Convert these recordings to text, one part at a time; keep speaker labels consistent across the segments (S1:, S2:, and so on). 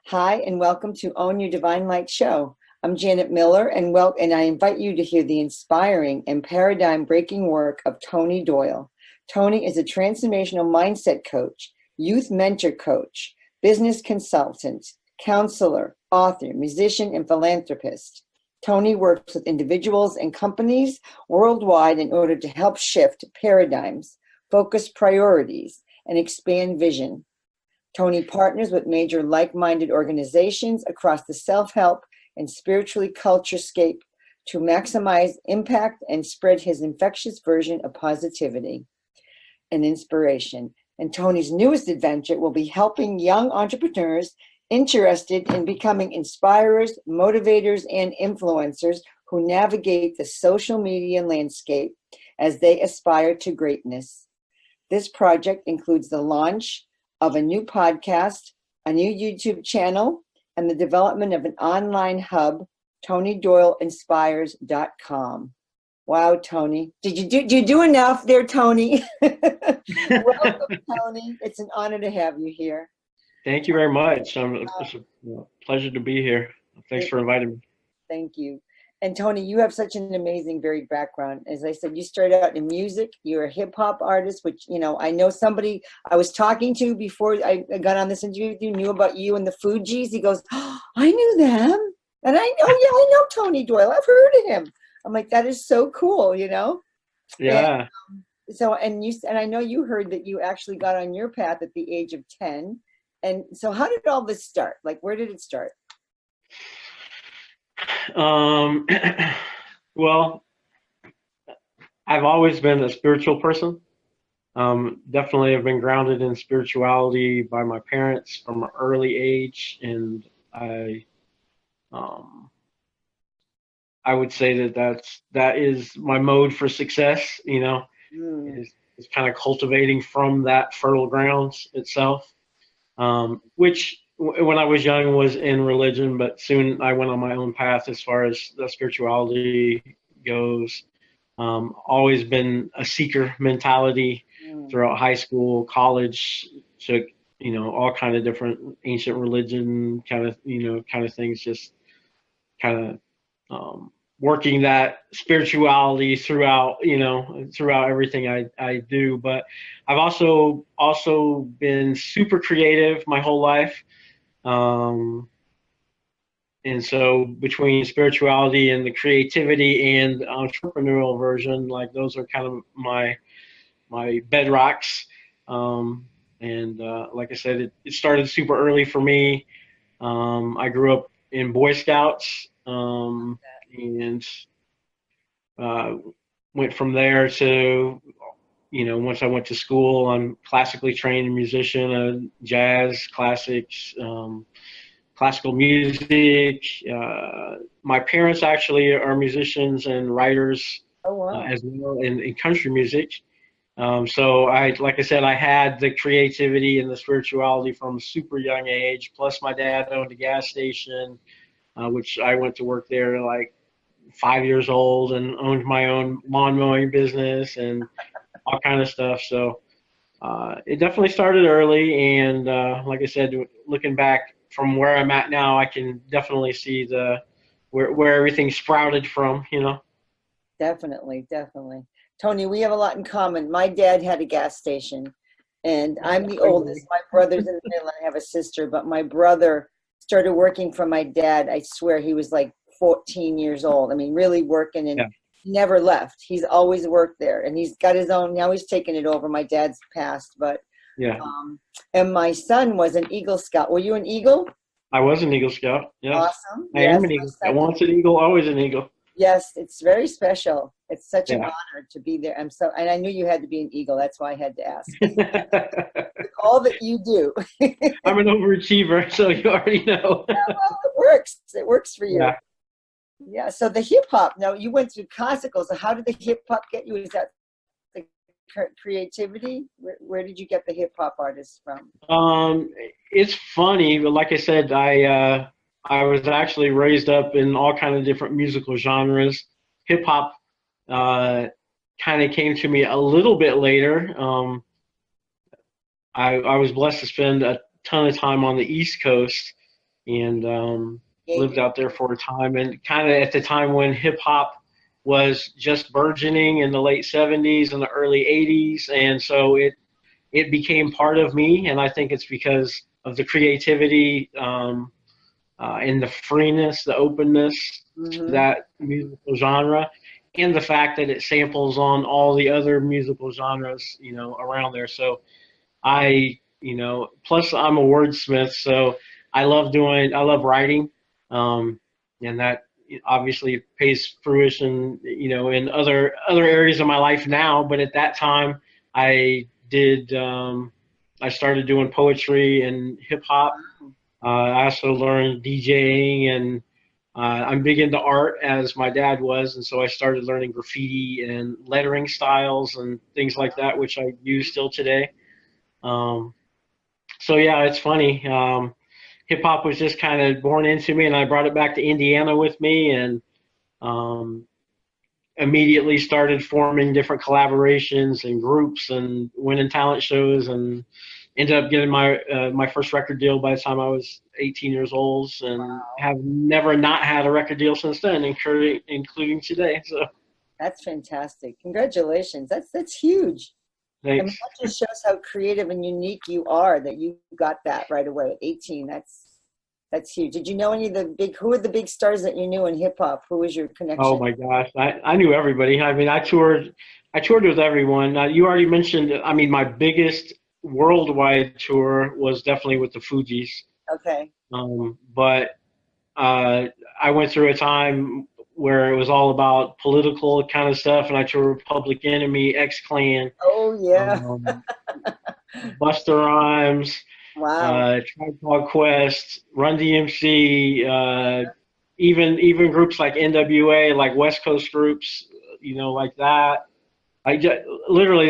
S1: Hi, and welcome to Own Your Divine Light show. I'm Janet Miller, and I invite you to hear the inspiring and paradigm-breaking work of Tony Doyle. Tony is a transformational mindset coach, youth mentor coach, business consultant, counselor, author, musician, and philanthropist. Tony works with individuals and companies worldwide in order to help shift paradigms, focus priorities, and expand vision. Tony partners with major like-minded organizations across the self-help and spiritually culturescape to maximize impact and spread his infectious version of positivity and inspiration. And Tony's newest adventure will be helping young entrepreneurs interested in becoming inspirers, motivators, and influencers who navigate the social media landscape as they aspire to greatness. This project includes the launch of a new podcast, a new YouTube channel, and the development of an online hub, TonyDoyleInspires.com. Wow, Tony. Did you do enough there, Tony? Welcome, Tony. It's an honor to have you here.
S2: Thank you very much. It's a pleasure to be here. Thanks for inviting me.
S1: Thank you. And Tony, you have such an amazing, varied background. As I said, you started out in music. You're a hip hop artist, which, I know somebody I was talking to before I got on this interview with you knew about you and the Fugees. He goes, "Oh, I knew them." And I know Tony Doyle. I've heard of him. I'm like, that is so cool,
S2: Yeah.
S1: And I know you heard that you actually got on your path at the age of 10. And so how did all this start? Like, where did it start?
S2: Well, I've always been a spiritual person. Definitely have been grounded in spirituality by my parents from an early age. And I would say that is my mode for success, is kind of cultivating from that fertile grounds itself, which when I was young was in religion, but soon I went on my own path as far as the spirituality goes. Always been a seeker mentality throughout high school, college, took, all kind of different ancient religion kind of things, just kind of working that spirituality throughout everything I do. But I've also been super creative my whole life. And so between spirituality and the creativity and entrepreneurial version, like those are kind of my bedrocks. And like I said, it started super early for me. I grew up in Boy Scouts, and went from there to, once I went to school, I'm classically trained musician, jazz, classics, classical music. My parents actually are musicians and writers.
S1: Oh, wow.
S2: As well in country music. So like I said, I had the creativity and the spirituality from a super young age. Plus my dad owned a gas station, which I went to work there like 5 years old, and owned my own lawn mowing business and all kind of stuff. So it definitely started early. And like I said, looking back from where I'm at now, I can definitely see where everything sprouted from,
S1: Definitely. Tony, we have a lot in common. My dad had a gas station, and I'm the oldest. My brother's in the middle, and I have a sister, but my brother started working for my dad. I swear he was like 14 years old. I mean, really working, and never left. He's always worked there, and he's got his own. Now he's taken it over. My dad's passed, but and my son was an Eagle Scout. Were you an Eagle?
S2: I was an Eagle Scout. Yes.
S1: Awesome.
S2: I am an Eagle Scout. Once an Eagle, always an Eagle.
S1: Yes, it's very special. It's such an honor to be there. And I knew you had to be an Eagle. That's why I had to ask. All that you do.
S2: I'm an overachiever, so you already know.
S1: Yeah, well, it works. It works for you. Yeah. So the hip hop. Now you went through classical. So how did the hip hop get you? Is that the creativity? Where did you get the hip hop artists from?
S2: It's funny, but like I said, I was actually raised up in all kinds of different musical genres. Hip hop kind of came to me a little bit later. I was blessed to spend a ton of time on the East Coast, and
S1: Yeah,
S2: lived out there for a time, and kind of at the time when hip hop was just burgeoning in the late 70s and the early 80s, and so it became part of me, and I think it's because of the creativity and the freeness, the openness to
S1: mm-hmm.
S2: that musical genre, and the fact that it samples on all the other musical genres, around there. So plus I'm a wordsmith, so I love writing, um, and that obviously pays fruition, in other areas of my life now. But at that time, I did, I started doing poetry and hip hop. I also learned DJing, and I'm big into art as my dad was, and so I started learning graffiti and lettering styles and things like that, which I use still today. Um, so yeah, it's funny. Hip hop was just kind of born into me, and I brought it back to Indiana with me, and um, immediately started forming different collaborations and groups, and winning talent shows, and ended up getting my first record deal by the time I was 18 years old, and have never not had a record deal since then, including today. So
S1: That's fantastic. Congratulations. That's huge. I mean,
S2: thanks.
S1: that just shows how creative and unique you are that you got that right away at 18. That's huge. Did you know any of who were the big stars that you knew in hip hop? Who was your
S2: Oh
S1: connection?
S2: my gosh, I knew everybody. I mean, I toured with everyone. You already mentioned. I mean, my biggest worldwide tour was definitely with the Fugees.
S1: Okay.
S2: But I went through a time where it was all about political kind of stuff, and I toured with Public Enemy, X Clan,
S1: Oh yeah.
S2: um, Busta Rhymes,
S1: Wow.
S2: Tribe Called Quest, Run DMC, even groups like NWA, like West Coast groups, like that. I just, literally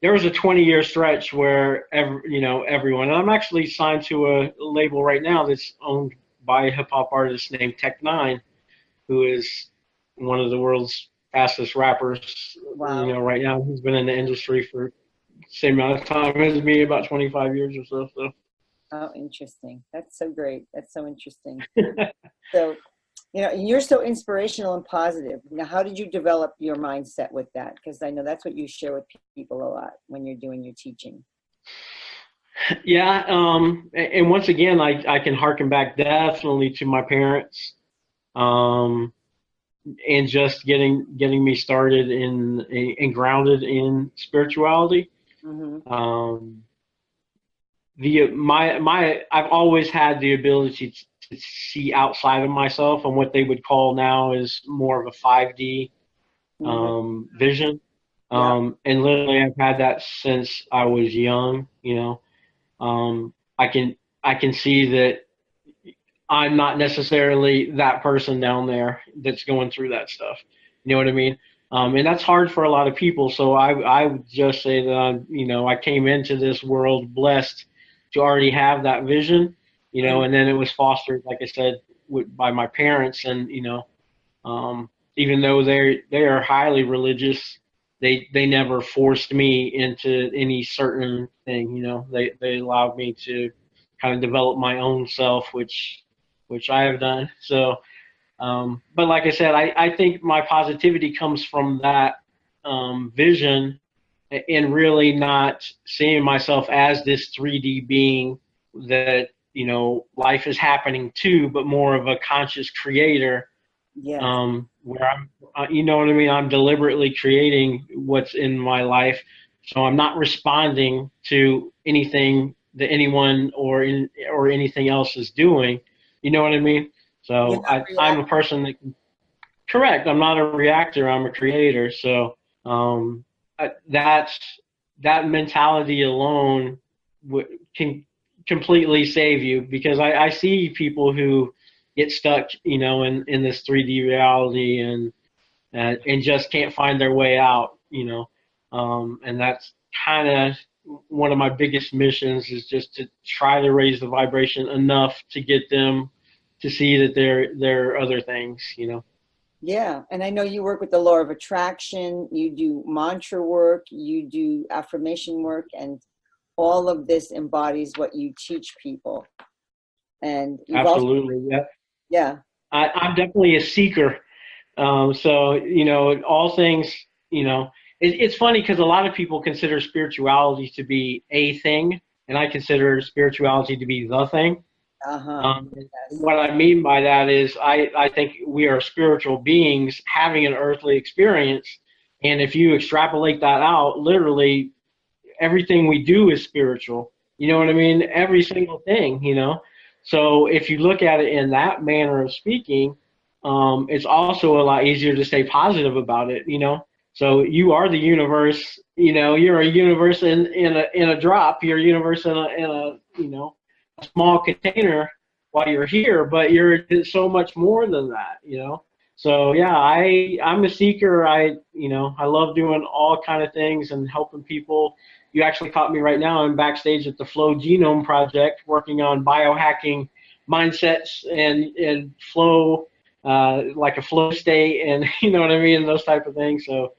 S2: there was a 20-year stretch where everyone. And I'm actually signed to a label right now that's owned by a hip hop artist named Tech Nine, who is one of the world's fastest rappers.
S1: Wow.
S2: Right now he's been in the industry for the same amount of time as me, about 25 years or so. So.
S1: Oh, interesting. That's so great. That's so interesting. So, you're so inspirational and positive. Now, how did you develop your mindset with that? Because I know that's what you share with people a lot when you're doing your teaching.
S2: Yeah, and once again, I can harken back definitely to my parents, um, and just getting me started and grounded in spirituality.
S1: Mm-hmm.
S2: Um, the my I've always had the ability to see outside of myself, and what they would call now is more of a 5D
S1: Mm-hmm.
S2: vision.
S1: Yeah.
S2: And literally, I've had that since I was young. I can see that I'm not necessarily that person down there that's going through that stuff. You know what I mean? And that's hard for a lot of people. So I would just say that I came into this world blessed to already have that vision,
S1: Mm-hmm.
S2: and then it was fostered, like I said, by my parents, and even though they are highly religious, they never forced me into any certain thing. They allowed me to kind of develop my own self, which I have done. So, but like I said, I think my positivity comes from that vision, and really not seeing myself as this 3D being that life is happening to, but more of a conscious creator,
S1: Yes.
S2: where you know what I mean? I'm deliberately creating what's in my life. So I'm not responding to anything that anyone or anything else is doing. You know what I mean?
S1: You're
S2: So
S1: not
S2: I'm a
S1: reacting.
S2: person that can, correct. I'm not a reactor. I'm a creator. So um, that's that mentality alone can completely save you, because I see people who get stuck, in this 3D reality, and just can't find their way out, and that's kind of one of my biggest missions, is just to try to raise the vibration enough to get them to see that there are other things.
S1: Yeah. And I know you work with the law of attraction, you do mantra work, you do affirmation work, and all of this embodies what you teach people. And you've also,
S2: Absolutely. Yeah.
S1: yeah.
S2: I'm definitely a seeker. So, all things, it's funny because a lot of people consider spirituality to be a thing, and I consider spirituality to be the thing.
S1: Uh-huh. Yes.
S2: What I mean by that is I think we are spiritual beings having an earthly experience. And if you extrapolate that out, literally everything we do is spiritual. You know what I mean? Every single thing. So if you look at it in that manner of speaking, it's also a lot easier to stay positive about it. So you are the universe. You're a universe in a drop. You're a universe in a small container while you're here, but you're so much more than that. So yeah, I'm a seeker. I love doing all kind of things and helping people. You actually caught me right now. I'm backstage at the Flow Genome Project, working on biohacking mindsets and flow, like a flow state, and you know what I mean, those type of things. So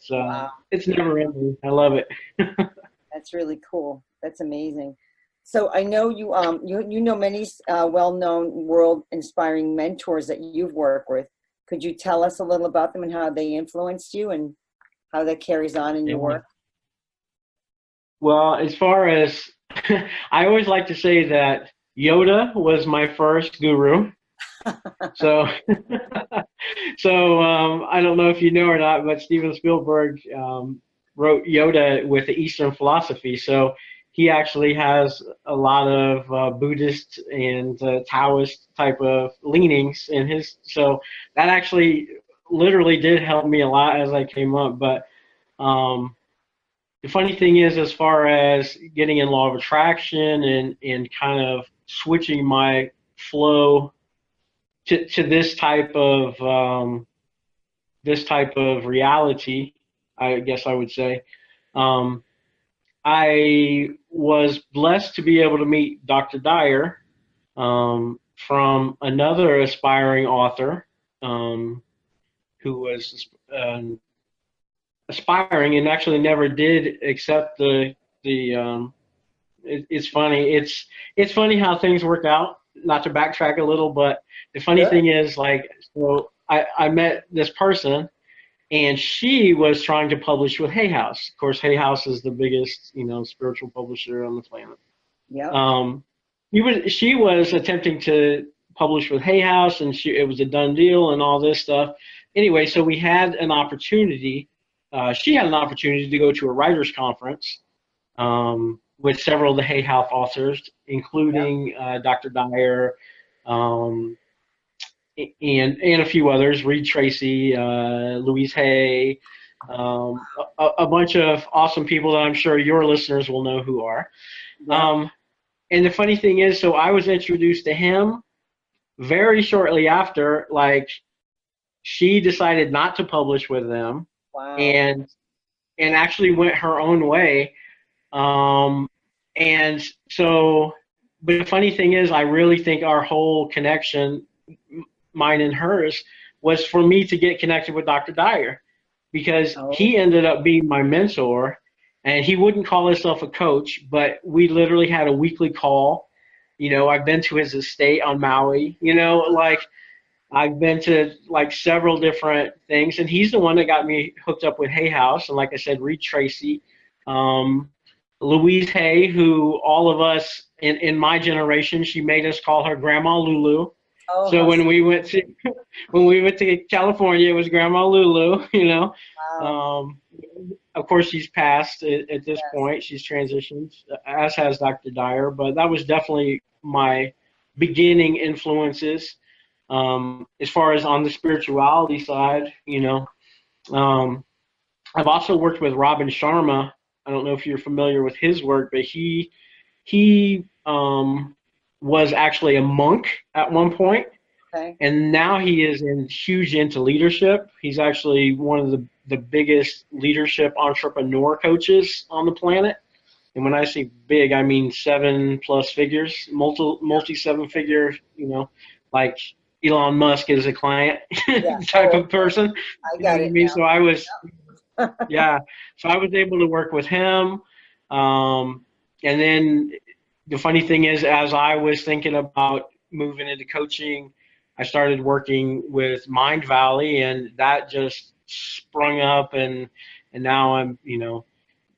S1: Wow.
S2: it's never ending. I love it.
S1: That's really cool. That's amazing. So I know you know many well-known world-inspiring mentors that you've worked with. Could you tell us a little about them and how they influenced you and how that carries on in your
S2: Yeah.
S1: work?
S2: Well, as far as I always like to say that Yoda was my first guru. So, I don't know if you know or not, but Steven Spielberg wrote Yoda with the Eastern philosophy. So he actually has a lot of Buddhist and Taoist type of leanings in his. So that actually literally did help me a lot as I came up. But the funny thing is, as far as getting in law of attraction and kind of switching my flow to this type of reality, I guess I would say. Um, I was blessed to be able to meet Dr. Dyer from another aspiring author who was aspiring and actually never did accept the. It's funny. It's funny how things work out. Not to backtrack a little, but the funny
S1: Good.
S2: thing is, like, so I met this person, and she was trying to publish with Hay House. Of course, Hay House is the biggest, spiritual publisher on the planet.
S1: Yep.
S2: Um, she was attempting to publish with Hay House, and it was a done deal and all this stuff. Anyway, so we had an opportunity. She had an opportunity to go to a writers' conference with several of the Hay House authors,
S1: Yep.
S2: including Dr. Dyer, um, and a few others, Reed Tracy, Louise Hay, a bunch of awesome people that I'm sure your listeners will know who are.
S1: Yep.
S2: And the funny thing is, so I was introduced to him very shortly after, like, she decided not to publish with them
S1: Wow.
S2: and actually went her own way. And so, but the funny thing is, I really think our whole connection, mine and hers, was for me to get connected with Dr. Dyer because
S1: Oh,
S2: he ended up being my mentor, and he wouldn't call himself a coach, but we literally had a weekly call. I've been to his estate on Maui, like I've been to like several different things, and he's the one that got me hooked up with Hay House. And like I said, Reed Tracy, um, Louise Hay, who all of us in my generation, she made us call her Grandma Lulu.
S1: oh,
S2: So
S1: how
S2: when we went to California, it was Grandma Lulu.
S1: wow.
S2: Um, of course, she's passed at this
S1: Yes.
S2: point. She's transitioned, as has Dr. Dyer. But that was definitely my beginning influences. As far as on the spirituality side, um, I've also worked with Robin Sharma. I don't know if you're familiar with his work, but he was actually a monk at one point,
S1: Okay.
S2: and now he is huge into leadership. He's actually one of the biggest leadership entrepreneur coaches on the planet. And when I say big, I mean 7+ figures, multi 7 figure, like Elon Musk is a client
S1: Yeah.
S2: type
S1: Oh,
S2: of person.
S1: I
S2: You know
S1: got
S2: what I
S1: it
S2: mean? So I was,
S1: now.
S2: yeah. So I was able to work with him. And then the funny thing is, as I was thinking about moving into coaching, I started working with Mind Valley, and that just sprung up, and now I'm,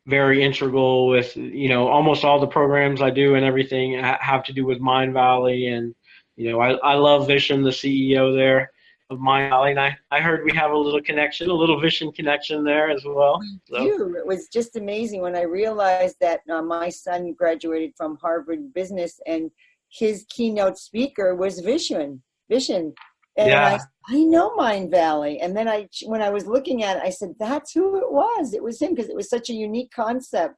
S2: very integral with, almost all the programs I do and everything have to do with Mind Valley. And, I love Vishen, the CEO there of Mind Valley. And I heard we have a little connection, a little Vishen connection there as well. So.
S1: It was just amazing when I realized that my son graduated from Harvard Business and his keynote speaker was Vishen. And
S2: Yeah.
S1: I know Mind Valley. And then when I was looking at it, I said, that's who it was. It was him, because it was such a unique concept.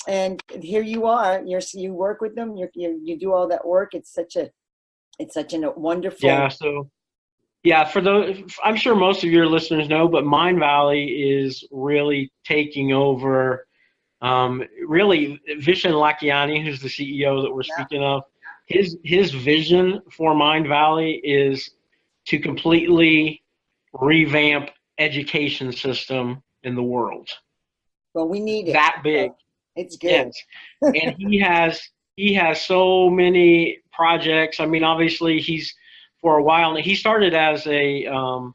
S1: And here you are. You work with them. You do all that work. It's such a wonderful.
S2: Yeah. So. Yeah, for those, I'm sure most of your listeners know, but Mind Valley is really taking over. Really, Vishen Lakhiani, who's the CEO that we're speaking of, his vision for Mind Valley is to completely revamp education system in the world.
S1: Well, we need it.
S2: That big.
S1: It's good.
S2: Yes. And he has so many projects. I mean, obviously for a while, and he started as doing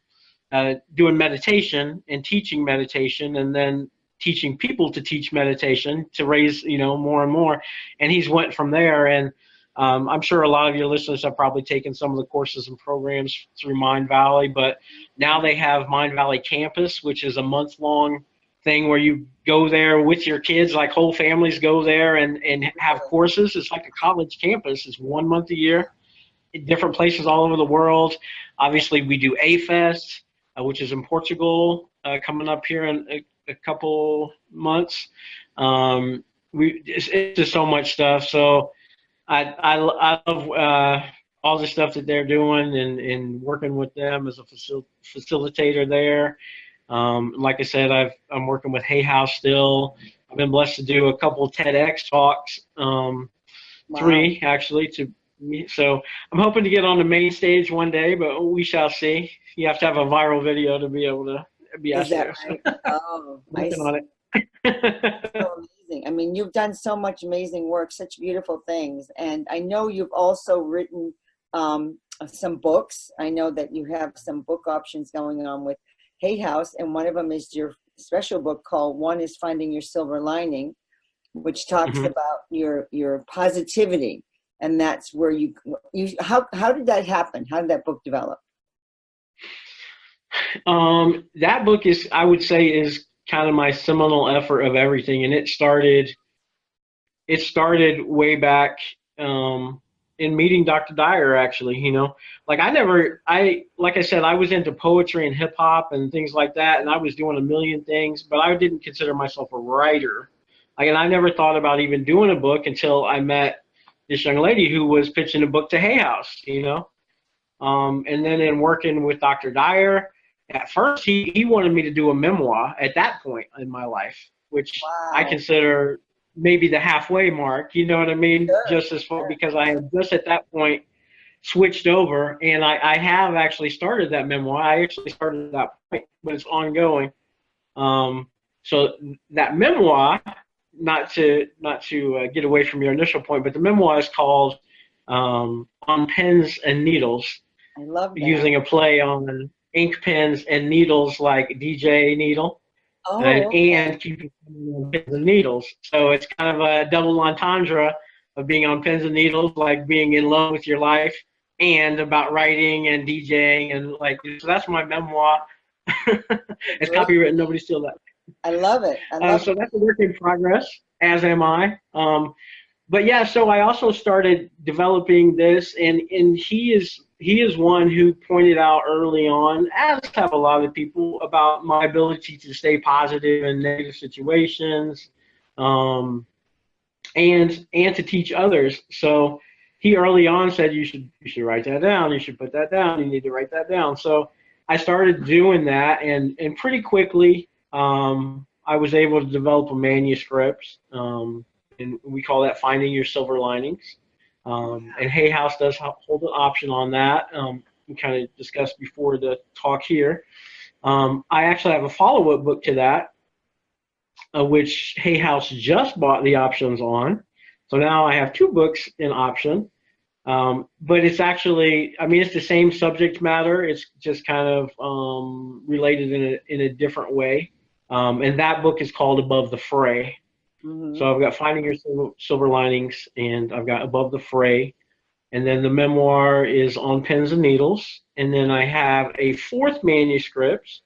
S2: meditation and teaching meditation, and then teaching people to teach meditation to raise, more and more. And he's went from there. And I'm sure a lot of your listeners have probably taken some of the courses and programs through Mind Valley, but now they have Mind Valley Campus, which is a month-long thing where you go there with your kids, like whole families go there and have courses. It's like a college campus. It's 1 month a year in different places all over the world. Obviously, we do A-Fest, which is in Portugal, coming up here in a couple months. It's just so much stuff. So I love all the stuff that they're doing and working with them as a facilitator there. Like I said, I'm working with Hay House still. I've been blessed to do a couple of TEDx talks, 3 actually. So I'm hoping to get on the main stage one day, but we shall see. You have to have a viral video to be able to be out there.
S1: Right?
S2: So
S1: Oh,
S2: working on it.
S1: So amazing. I mean, you've done so much amazing work, such beautiful things. And I know you've also written some books. I know that you have some book options going on with Hay House, and one of them is your special book called One is Finding Your Silver Lining, which talks about your positivity. And that's where how did that happen? How did that book develop?
S2: That book I would say, is kind of my seminal effort of everything. And it started way back, in meeting Dr. Dyer, actually. Like like I said, I was into poetry and hip hop and things like that. And I was doing a million things, but I didn't consider myself a writer. And I never thought about even doing a book until I met this young lady who was pitching a book to Hay House, and then in working with Dr. Dyer, at first he wanted me to do a memoir at that point in my life, which I consider maybe the halfway mark, you know what I mean? Sure, just as far, because I had just at that point switched over, and I have actually started that memoir. I actually started at that point, but it's ongoing. So that memoir, not to get away from your initial point, but the memoir is called On Pens and Needles.
S1: I love that.
S2: Using a play on ink pens and needles, like DJ Needle, and keeping on pens and needles. So it's kind of a double entendre of being on pens and needles, like being in love with your life, and about writing and DJing, and so that's my memoir. It's copywritten. Nobody steal that.
S1: I love it.
S2: So that's a work in progress, as am I. But yeah, so I also started developing this, and he is one who pointed out early on, as have a lot of people, about my ability to stay positive in negative situations, and to teach others. So he early on said, you should write that down. You should put that down. You need to write that down. So I started doing that, and pretty quickly, I was able to develop a manuscript, and we call that Finding Your Silver Linings. And Hay House does hold an option on that. We kind of discussed before the talk here. I actually have a follow-up book to that, which Hay House just bought the options on. So now I have 2 books in option. But it's actually, I mean, it's the same subject matter. It's just kind of related in a different way. And that book is called Above the Fray.
S1: Mm-hmm.
S2: So I've got Finding Your Silver Linings, and I've got Above the Fray. And then the memoir is On Pens and Needles. And then I have a 4th manuscript,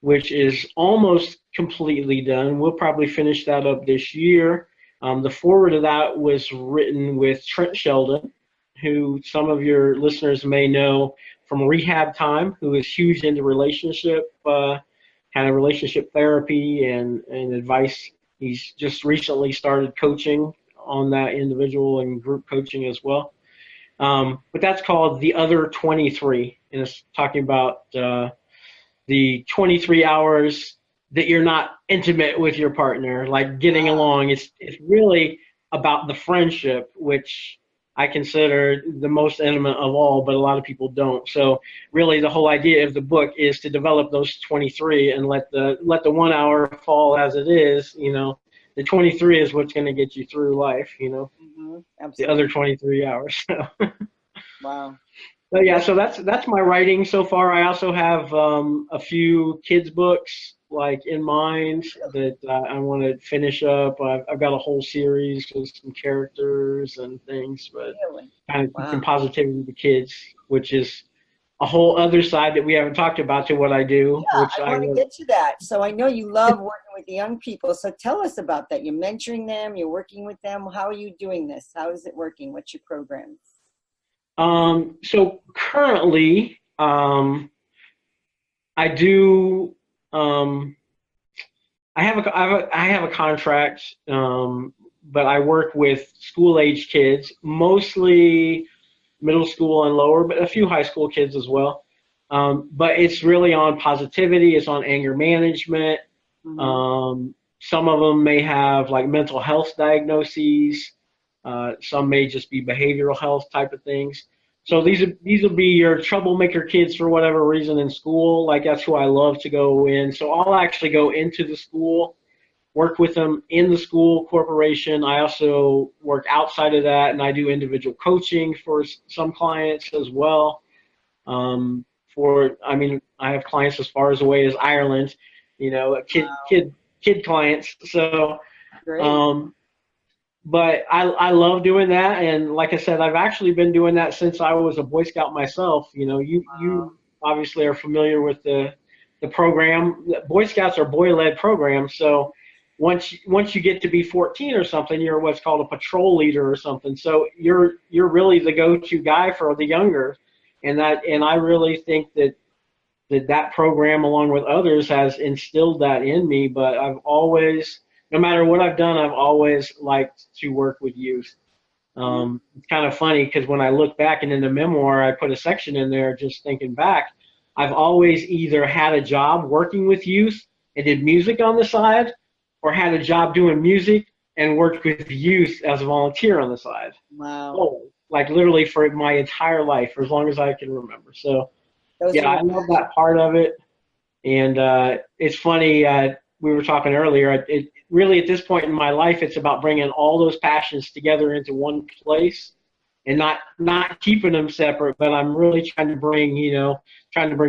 S2: which is almost completely done. We'll probably finish that up this year. The foreword of that was written with Trent Sheldon, who some of your listeners may know from Rehab Time, who is huge into kind of relationship therapy and advice. He's just recently started coaching on that individual and group coaching as well. But that's called The Other 23, and it's talking about the 23 hours that you're not intimate with your partner, like getting along. It's really about the friendship, which I consider the most intimate of all, but a lot of people don't. So really the whole idea of the book is to develop those 23 and let the 1 hour fall as it is. The 23 is what's going to get you through life,
S1: Mm-hmm.
S2: the other 23 hours.
S1: Wow.
S2: But yeah, so that's my writing so far. I also have a few kids books like in mind that I want to finish up. I've got a whole series with some characters and things, but kind of teaching positivity to kids, which is a whole other side that we haven't talked about to what I do.
S1: Yeah,
S2: which
S1: I want to get to that. So I know you love working with the young people. So tell us about that. You're mentoring them. You're working with them. How are you doing this? How is it working? What's your program?
S2: So currently, I do. I have a contract, but I work with school age kids, mostly middle school and lower, but a few high school kids as well. But it's really on positivity. It's on anger management.
S1: Mm-hmm.
S2: Some of them may have like mental health diagnoses. Some may just be behavioral health type of things. So these will be your troublemaker kids for whatever reason in school. Like that's who I love to go in. So I'll actually go into the school, work with them in the school corporation. I also work outside of that, and I do individual coaching for some clients as well. I have clients as far as away as Ireland. Kid clients. So.
S1: Great.
S2: But I love doing that, and like I said, I've actually been doing that since I was a Boy Scout myself. You obviously are familiar with the program. Boy Scouts are boy-led programs, so once you get to be 14 or something, you're what's called a patrol leader or something. So you're really the go-to guy for the younger, and I really think that program, along with others, has instilled that in me. But I've always, no matter what I've done, I've always liked to work with youth. It's kind of funny because when I look back and in the memoir, I put a section in there just thinking back. I've always either had a job working with youth and did music on the side, or had a job doing music and worked with youth as a volunteer on the side.
S1: Wow.
S2: Oh, like literally for my entire life, for as long as I can remember. So yeah, I love that part of it. And it's funny, we were talking earlier, it really at this point in my life, it's about bringing all those passions together into one place and not keeping them separate, but I'm really trying to bring the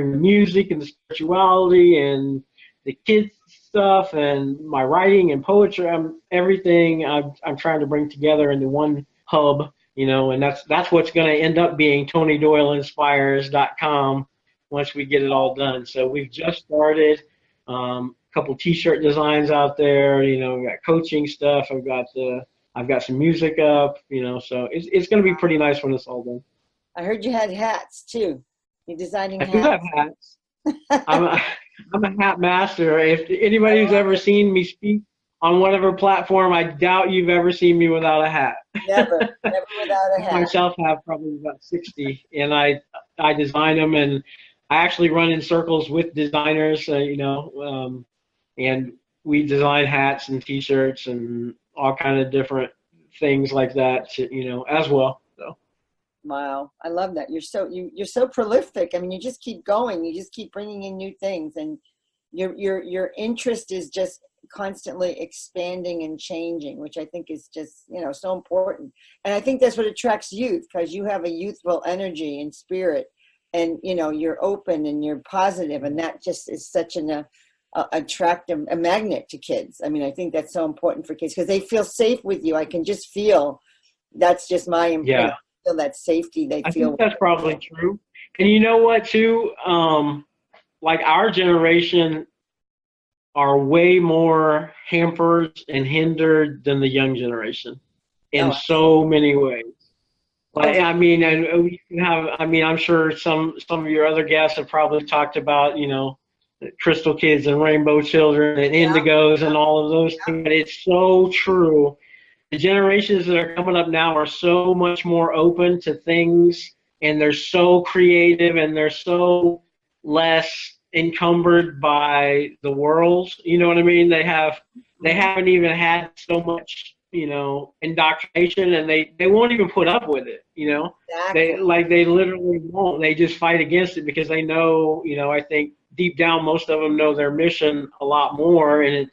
S2: music and the spirituality and the kids stuff and my writing and poetry, everything I'm trying to bring together into one hub, and that's what's going to end up being TonyDoyleInspires.com once we get it all done. So we've just started. A couple T-shirt designs out there. We got coaching stuff. I've got some music up. So it's going to be pretty nice when it's all done.
S1: I heard you had hats too. You're designing hats.
S2: I do have hats. I'm a hat master. If anybody who's ever seen me speak on whatever platform, I doubt you've ever seen me without a hat.
S1: Never without a hat.
S2: I myself have probably about 60, and I design them, and I actually run in circles with designers, and we design hats and T-shirts and all kind of different things like that, as well. So.
S1: Wow, I love that. You're so prolific. I mean, you just keep going. You just keep bringing in new things, and your interest is just constantly expanding and changing, which I think is just, so important. And I think that's what attracts youth, because you have a youthful energy and spirit, and you're open and you're positive, and that just is such an attractive a magnet to kids. I mean, I think that's so important for kids because they feel safe with you. I can just feel, that's just my impression.
S2: Yeah.
S1: Feel that safety they
S2: I
S1: feel.
S2: think that's probably true. And you know what, too? Like our generation are way more hampered and hindered than the young generation in
S1: Oh,
S2: so many ways. Like,
S1: oh,
S2: I mean, and we have, I mean, I'm sure some of your other guests have probably talked about, crystal kids and rainbow children and
S1: yeah,
S2: indigos and all of those things. But it's so true. The generations that are coming up now are so much more open to things, and they're so creative, and they're so less encumbered by the world. You know what I mean? They haven't even had so much, indoctrination, and they won't even put up with it.
S1: exactly.
S2: They literally won't. They just fight against it because they know, I think deep down most of them know their mission a lot more, and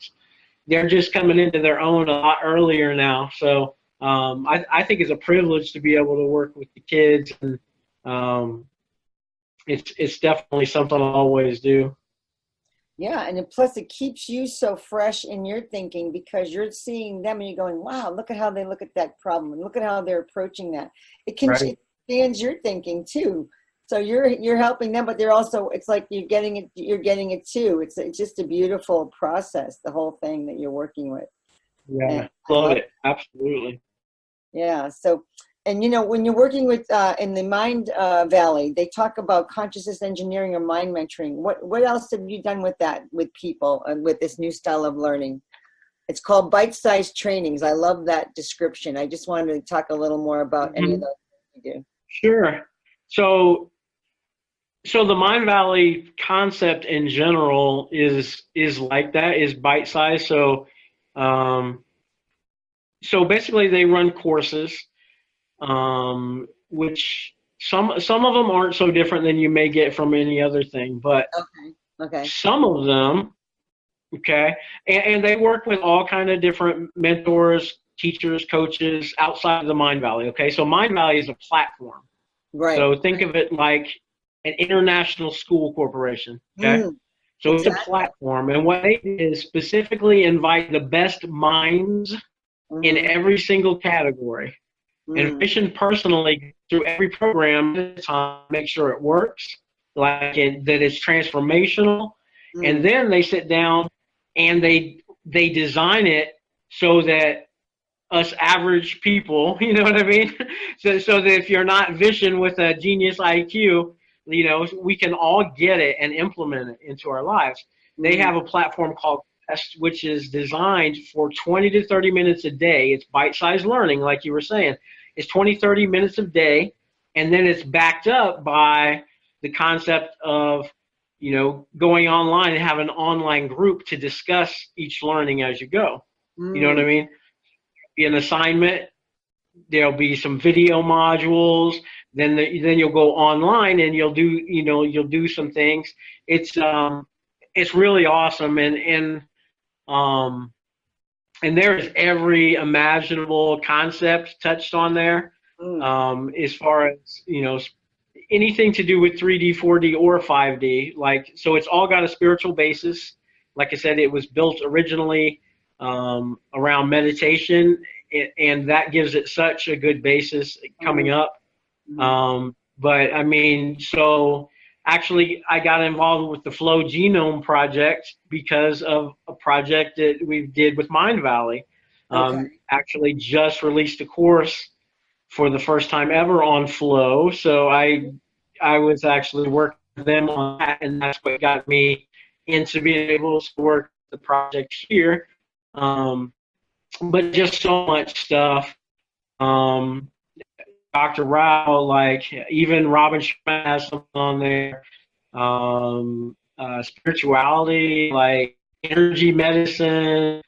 S2: they're just coming into their own a lot earlier now. So I think it's a privilege to be able to work with the kids, and it's definitely something I'll always do.
S1: Yeah, and plus it keeps you so fresh in your thinking because you're seeing them and you're going, wow, look at how they look at that problem and look at how they're approaching that. It can
S2: Right.
S1: it expands your thinking too. So you're helping them, but they're also, it's like you're getting it too. It's just a beautiful process, the whole thing that you're working with. And
S2: Yeah,
S1: I
S2: love
S1: love,
S2: it. Absolutely.
S1: yeah. So, and when you're working with in the Mind Valley, they talk about consciousness engineering or mind mentoring. What else have you done with that, with people and with this new style of learning? It's called bite-sized trainings. I love that description. I just wanted to talk a little more about any of
S2: Mhm.
S1: those things you do.
S2: Sure. So the Mind Valley concept in general is like that, is bite size. Um, so basically they run courses, which some of them aren't so different than you may get from any other thing, but
S1: Okay. Okay.
S2: some of them, okay, and they work with all kind of different mentors, teachers, coaches outside of the Mind Valley. Okay, so Mind Valley is a platform.
S1: Right.
S2: So think of it like an international school corporation. Okay.
S1: Mm,
S2: So it's a
S1: exactly.
S2: platform. And what they do is specifically invite the best minds in
S1: Mm-hmm.
S2: every single category. And
S1: Mm,
S2: mission personally through every program at a time, make sure it works, that it's transformational. And
S1: mm,
S2: then they sit down and they design it so that us average people, you know what I mean? So that if you're not vision with a genius IQ, we can all get it and implement it into our lives. They
S1: mm.
S2: have a platform called Quest, which is designed for 20 to 30 minutes a day. It's bite-sized learning, like you were saying. It's 20, 30 minutes a day, and then it's backed up by the concept of, going online and have an online group to discuss each learning as you go. You know what I
S1: Mm.
S2: mean? Be an assignment. There'll be some video modules. Then you'll go online and you'll do some things. It's really awesome, um and there's every imaginable concept touched on there,
S1: Mm.
S2: as far as anything to do with 3D, 4D, or 5D. So it's all got a spiritual basis. Like I said, it was built originally around meditation, and that gives it such a good basis coming
S1: Mm.
S2: up.
S1: Mm.
S2: But I mean, so actually, I got involved with the Flow Genome Project because of a project that we did with Mind Valley.
S1: Okay.
S2: Actually, just released a course for the first time ever on Flow. So I was actually working with them on that, and that's what got me into being able to work the project here. Um, but just so much stuff. Um, Dr. Rao, like even Robin Sherman has something on there. Spirituality, like energy medicine,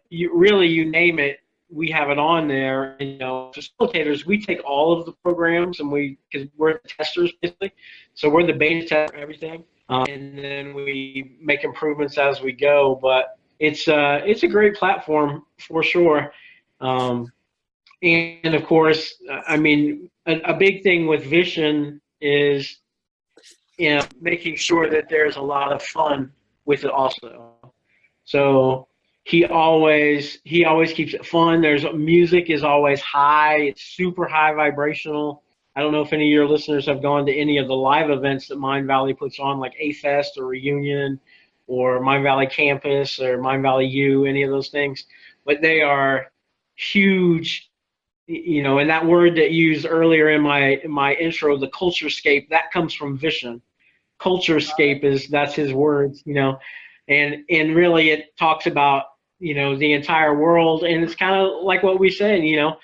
S2: you name it, we have it on there. And, facilitators, we take all of the programs, and because we're the testers basically, so we're the beta test for everything. and then we make improvements as we go. But it's a great platform for sure. And of course, I mean, a big thing with Vision is, you know, making sure that there's a lot of fun with it also. So he always keeps it fun. There's music is always high. It's super high vibrational. I don't know if any of your listeners have gone to any of the live events that Mind Valley puts on, like A Fest or Reunion or Mind Valley Campus or Mind Valley U, any of those things. But they are huge, you know, and that word that you used earlier in my intro, the culture scape, that comes from Vision. Culture scape is, that's his words, you know, and really it talks about, you know, the entire world, and it's kind of like what we said, you know,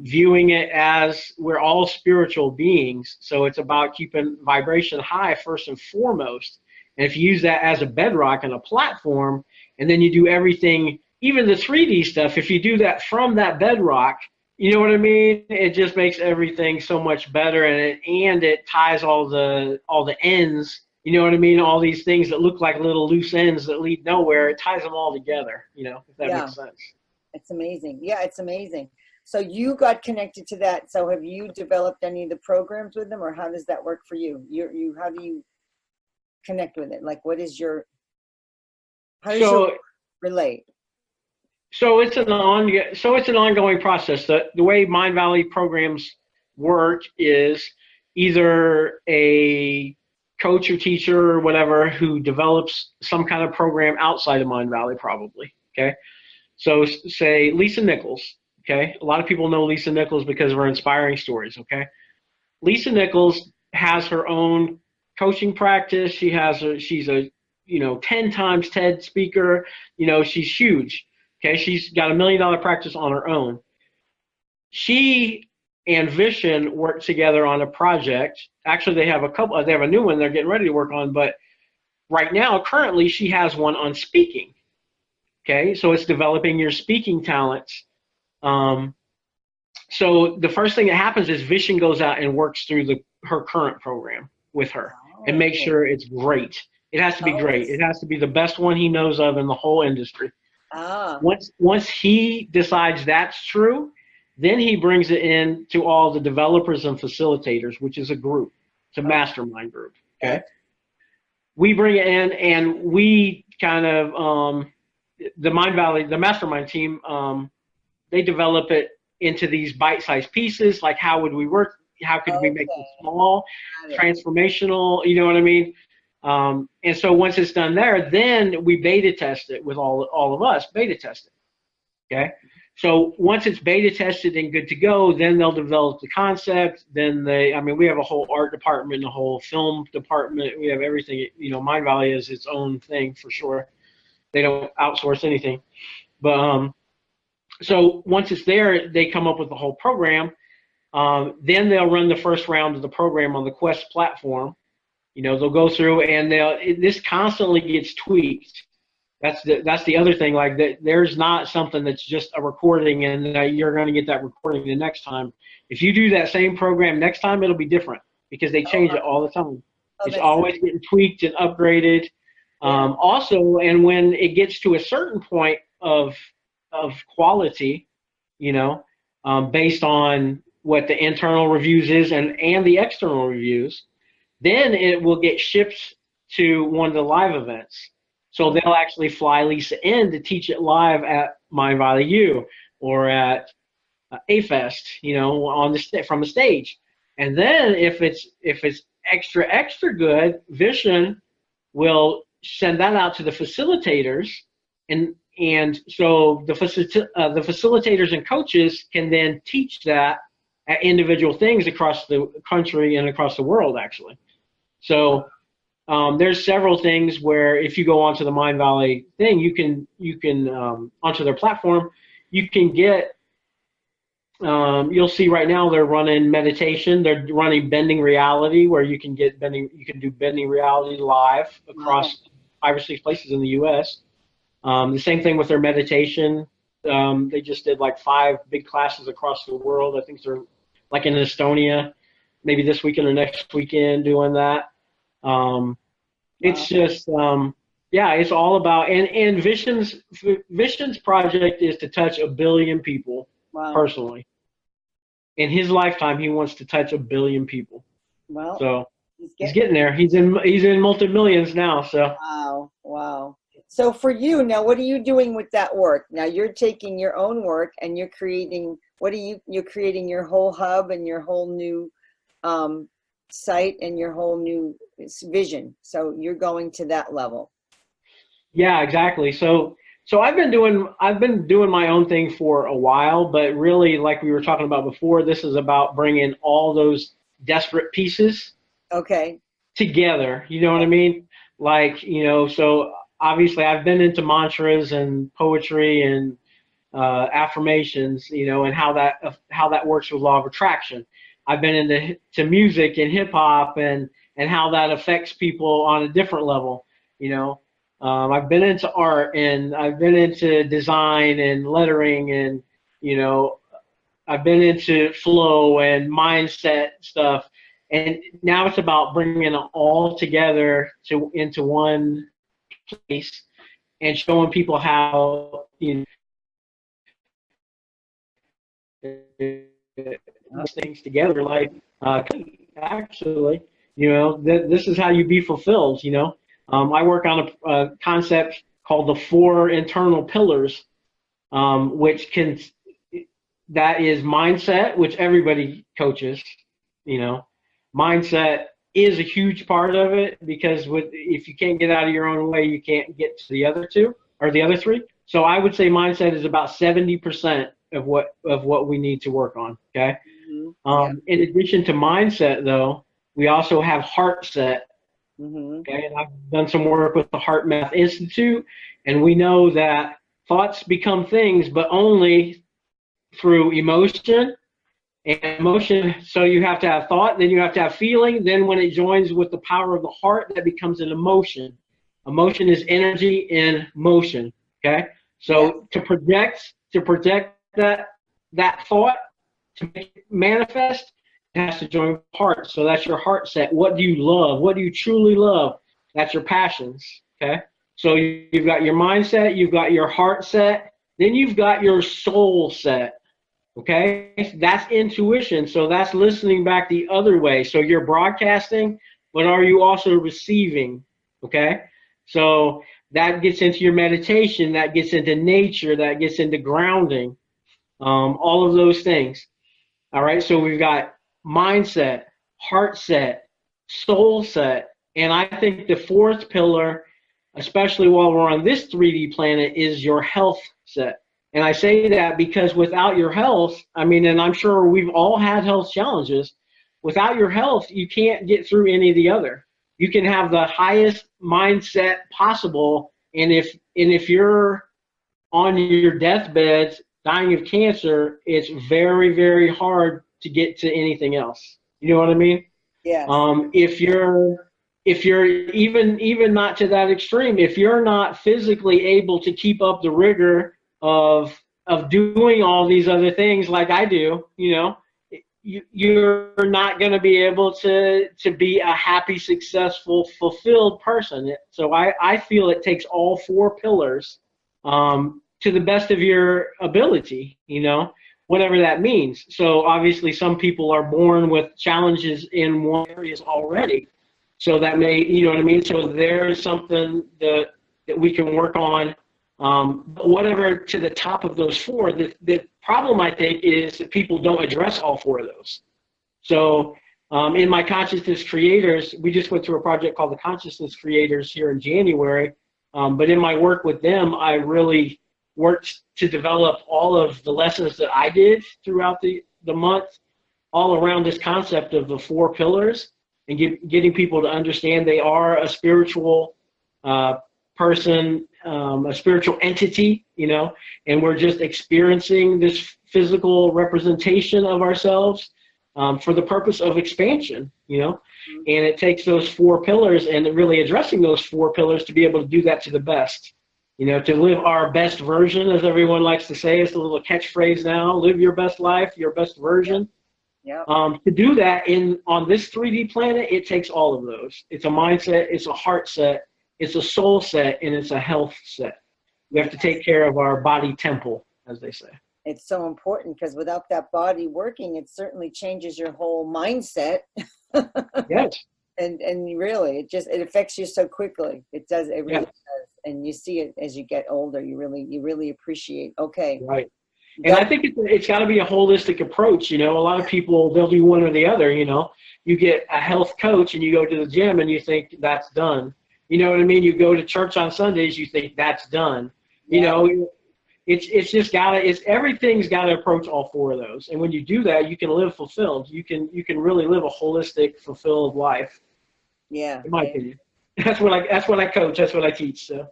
S2: viewing it as we're all spiritual beings, so it's about keeping vibration high first and foremost. And if you use that as a bedrock and a platform, and then you do everything, even the 3D stuff, if you do that from that bedrock, you know what I mean? It just makes everything so much better, and it ties all the ends. You know what I mean? All these things that look like little loose ends that lead nowhere. It ties them all together. You know, if that makes sense.
S1: It's amazing. Yeah, it's amazing. So you got connected to that. So have you developed any of the programs with them, or how does that work for you? You how do you connect with it? Like, what is your, how does you relate?
S2: So it's an ongoing process. The way Mind Valley programs work is either a coach or teacher or whatever who develops some kind of program outside of Mind Valley, probably. Okay. So say Lisa Nichols. Okay. A lot of people know Lisa Nichols because of her inspiring stories. Okay. Lisa Nichols has her own coaching practice. She's a, you know, 10 times TED speaker. You know, she's huge. Okay, she's got $1 million practice on her own. She and Vision work together on a project. Actually, they have a new one they're getting ready to work on, but right now, currently, she has one on speaking. Okay, so it's developing your speaking talents. So the first thing that happens is Vision goes out and works through her current program with her and makes sure it's great. It has to be great. It has to be the best one he knows of in the whole industry. Once he decides that's true, then he brings it in to all the developers and facilitators, which is a group. It's a mastermind group. Okay. We bring it in, and we kind of the Mind Valley, the mastermind team, they develop it into these bite-sized pieces. Like, how would we work? How could we make it small, transformational? You know what I mean? And so once it's done there, then we beta test it with all of us, beta test it. Okay. So once it's beta tested and good to go, then they'll develop the concept. Then we have a whole art department, a whole film department. We have everything. You know, Mind Valley is its own thing for sure. They don't outsource anything. But so once it's there, they come up with the whole program. Then they'll run the first round of the program on the Quest platform. You know, they'll go through, and this constantly gets tweaked. That's the other thing. Like, that, there's not something that's just a recording and you're going to get that recording the next time. If you do that same program next time, it'll be different because they change it all the time. It's always getting tweaked and upgraded. Also, and when it gets to a certain point of quality, you know, based on what the internal reviews is and the external reviews, then it will get shipped to one of the live events. So they'll actually fly Lisa in to teach it live at Mind Valley U or at A Fest, you know, from the stage. And then if it's extra good, Vision will send that out to the facilitators, and so the facilitators and coaches can then teach that at individual things across the country and across the world, actually. So there's several things where if you go onto the Mind Valley thing, you can onto their platform, you can get, you'll see right now they're running meditation. They're running bending reality, where you can do bending reality live across 5 or 6 places in the U.S. The same thing with their meditation. They just did like 5 big classes across the world. I think they're like in Estonia, maybe this weekend or next weekend doing that. It's
S1: Wow.
S2: just, yeah, it's all about, and Vision's project is to touch 1 billion people
S1: Wow.
S2: personally. In his lifetime, he wants to touch 1 billion people.
S1: Well,
S2: So
S1: he's
S2: he's
S1: getting
S2: getting there. He's in multi-millions now. So
S1: wow. Wow. So for you now, what are you doing with that work? Now you're taking your own work and you're creating, you're creating your whole hub and your whole new um, site and your whole new vision. So you're going to that level.
S2: yeah, exactly. So I've been doing my own thing for a while, but really, like we were talking about before, this is about bringing all those desperate pieces
S1: Okay.
S2: together. You know what I mean? Like, so obviously I've been into mantras and poetry and affirmations, and how that works with law of attraction. I've been into music and hip hop and how that affects people on a different level. You know, I've been into art and I've been into design and lettering and you know I've been into flow and mindset stuff. And now it's about bringing it all together into one place and showing people how things together. Like actually, this is how you be fulfilled. I work on a concept called the four internal pillars, which can that is mindset, which everybody coaches. You know, mindset is a huge part of it because if you can't get out of your own way, you can't get to the other two or the other three. So I would say mindset is about 70% of what we need to work on. Okay.
S1: Yeah.
S2: In addition to mindset, though, we also have heart set.
S1: Hmm.
S2: Okay, and I've done some work with the Heart Math Institute, and we know that thoughts become things, but only through emotion. And emotion, so you have to have thought, then you have to have feeling. Then when it joins with the power of the heart, that becomes an emotion. Emotion is energy in motion. Okay,
S1: Yes.
S2: so to project that thought to make it manifest, it has to join with the heart. So that's your heart set. What do you love? What do you truly love? That's your passions. Okay. So you've got your mindset, you've got your heart set, then you've got your soul set. Okay. That's intuition. So that's listening back the other way. So you're broadcasting, but are you also receiving? Okay. So that gets into your meditation, that gets into nature, that gets into grounding, all of those things. All right, so we've got mindset, heart set, soul set, and I think the fourth pillar, especially while we're on this 3D planet, is your health set. And I say that because without your health, I mean, and I'm sure we've all had health challenges, without your health, you can't get through any of the other. You can have the highest mindset possible, and if you're on your deathbed dying of cancer, it's very, very hard to get to anything else. You know what I mean?
S1: Yes.
S2: If you're even not to that extreme, if you're not physically able to keep up the rigor of doing all these other things like I do, you're not going to be able to be a happy, successful, fulfilled person. So I feel it takes all four pillars to the best of your ability, whatever that means. So obviously some people are born with challenges in one areas already. So that may, you know what I mean? So there's something that we can work on. But whatever to the top of those four, the problem I think is that people don't address all four of those. So in my Consciousness Creators, we just went through a project called the Consciousness Creators here in January. But in my work with them, I really worked to develop all of the lessons that I did throughout the month, all around this concept of the four pillars and getting people to understand they are a spiritual person, a spiritual entity, and we're just experiencing this physical representation of ourselves for the purpose of expansion, and it takes those four pillars and really addressing those four pillars to be able to do that to the best. To live our best version, as everyone likes to say, it's a little catchphrase now. Live your best life, your best version.
S1: Yep.
S2: To do that on this 3D planet, it takes all of those. It's a mindset, it's a heart set, it's a soul set, and it's a health set. We have to take care of our body temple, as they say.
S1: It's so important because without that body working, it certainly changes your whole mindset.
S2: Yes.
S1: And really, it affects you so quickly. It does. It really
S2: Yes.
S1: does. And you see it as you get older. You really appreciate. Okay.
S2: Right. And I think it's got to be a holistic approach. You know, a lot of people, they'll do one or the other. You know, you get a health coach and you go to the gym and you think that's done. You know what I mean? You go to church on Sundays, you think that's done. You know, it's just everything's got to approach all four of those. And when you do that, you can live fulfilled. You can really live a holistic, fulfilled life.
S1: Yeah.
S2: In my opinion, that's what I coach. That's what I teach. So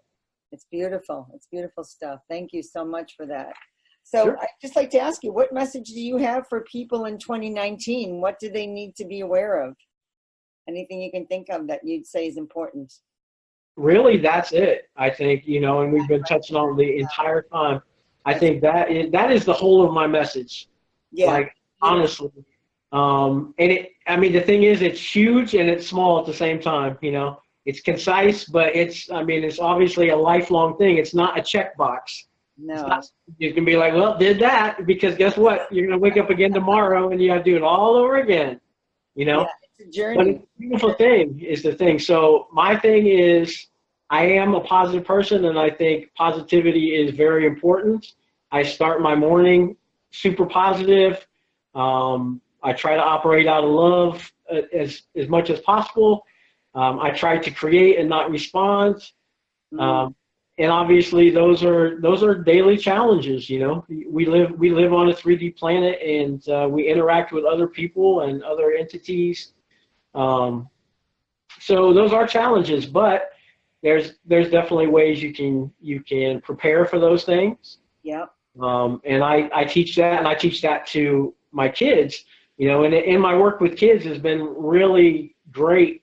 S1: it's beautiful. It's beautiful stuff. Thank you so much for that. So
S2: sure.
S1: I'd just like to ask you, what message do you have for people in 2019? What do they need to be aware of? Anything you can think of that you'd say is important?
S2: Really, that's it. I think, you know, and we've been touching on the entire time. I think that is the whole of my message.
S1: Yeah.
S2: Like, honestly. I mean, the thing is, it's huge and it's small at the same time, you know. It's concise, but it's obviously a lifelong thing. It's not a checkbox.
S1: No.
S2: You can be like, well, did that, because guess what? You're going to wake up again tomorrow and you have to do it all over again, you know?
S1: Yeah, it's a journey.
S2: But it's a beautiful thing is the thing. So my thing is, I am a positive person, and I think positivity is very important. I start my morning super positive. I try to operate out of love as much as possible. I try to create and not respond. And obviously, those are daily challenges. You know, we live on a 3D planet, and we interact with other people and other entities. So those are challenges, but there's definitely ways you can prepare for those things.
S1: Yeah.
S2: And I teach that, and I teach that to my kids. You know, and in my work with kids has been really great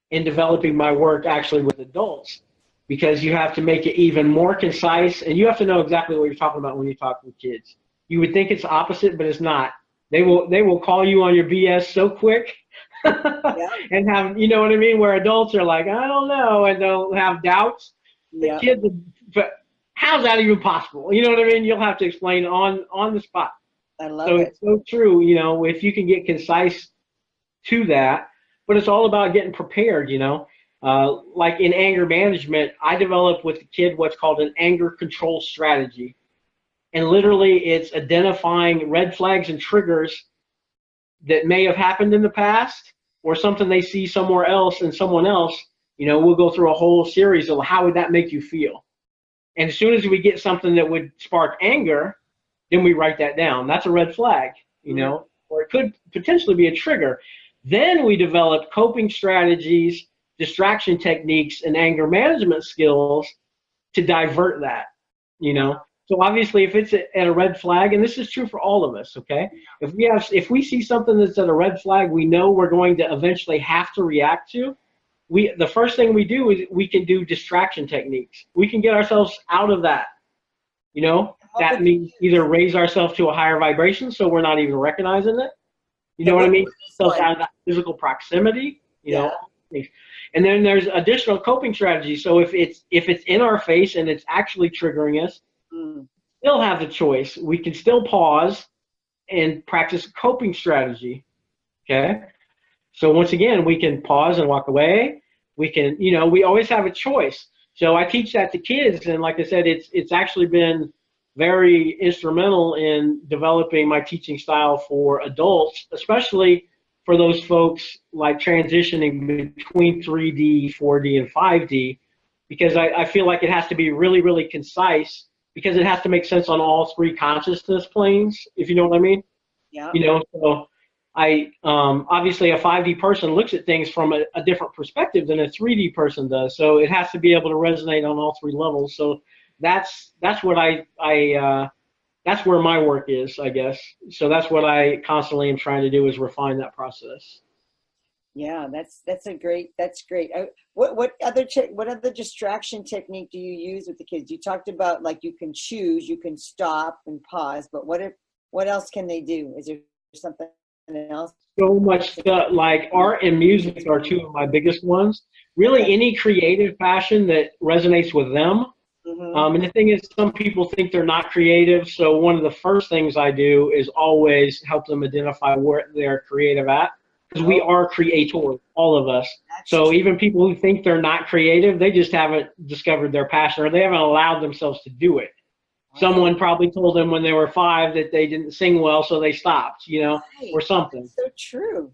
S2: in developing my work actually with adults, because you have to make it even more concise, and you have to know exactly what you're talking about when you talk with kids. You would think it's opposite, but it's not. They will call you on your BS so quick. Yeah. And have, you know what I mean, where adults are like, I don't know, and they'll have doubts. Yeah. The kids, but how's that even possible? You know what I mean? You'll have to explain on the spot.
S1: I love it.
S2: It's so true, you know, if you can get concise to that, but it's all about getting prepared, you know. Like in anger management, I developed with the kid what's called an anger control strategy. And literally it's identifying red flags and triggers that may have happened in the past, or something they see somewhere else and someone else. You know, we'll go through a whole series of how would that make you feel? And as soon as we get something that would spark anger, then we write that down. That's a red flag, you know, or it could potentially be a trigger. Then we develop coping strategies, distraction techniques, and anger management skills to divert that, you know. So obviously if it's at a red flag, and this is true for all of us, okay? If we see something that's at a red flag, we know we're going to eventually have to react to. The first thing we do is we can do distraction techniques. We can get ourselves out of that, you know. That means either raise ourselves to a higher vibration so we're not even recognizing it. You know what I mean? So out of that physical proximity, you know. And then there's additional coping strategies. So if it's in our face and it's actually triggering us, still have the choice. We can still pause and practice a coping strategy. Okay? So once again, we can pause and walk away. We can, you know, we always have a choice. So I teach that to kids, and like I said, it's actually been very instrumental in developing my teaching style for adults, especially for those folks like transitioning between 3D, 4D, and 5D, because I feel like it has to be really, really concise, because it has to make sense on all three consciousness planes, if you know what I mean. Yeah. You know, so obviously a 5D person looks at things from a different perspective than a 3D person does. So it has to be able to resonate on all three levels. So that's what that's where my work is, I guess. So that's what I constantly am trying to do, is refine that process.
S1: Yeah, that's great. What other distraction technique do you use with the kids? You talked about, like, you can choose, you can stop and pause, but what else can they do? Is there something else?
S2: So much stuff, like art and music are two of my biggest ones. Really,
S1: Okay.
S2: any creative passion that resonates with them.
S1: Mm-hmm.
S2: And the thing is, some people think they're not creative. So one of the first things I do is always help them identify where they're creative at, because we
S1: Oh,
S2: are creators, all of us.
S1: that's
S2: So
S1: true.
S2: even people who think they're not creative, they just haven't discovered their passion, or they haven't allowed themselves to do it.
S1: Right.
S2: Someone probably told them when they were 5 that they didn't sing well, so they stopped, or
S1: Right.
S2: something.
S1: So true.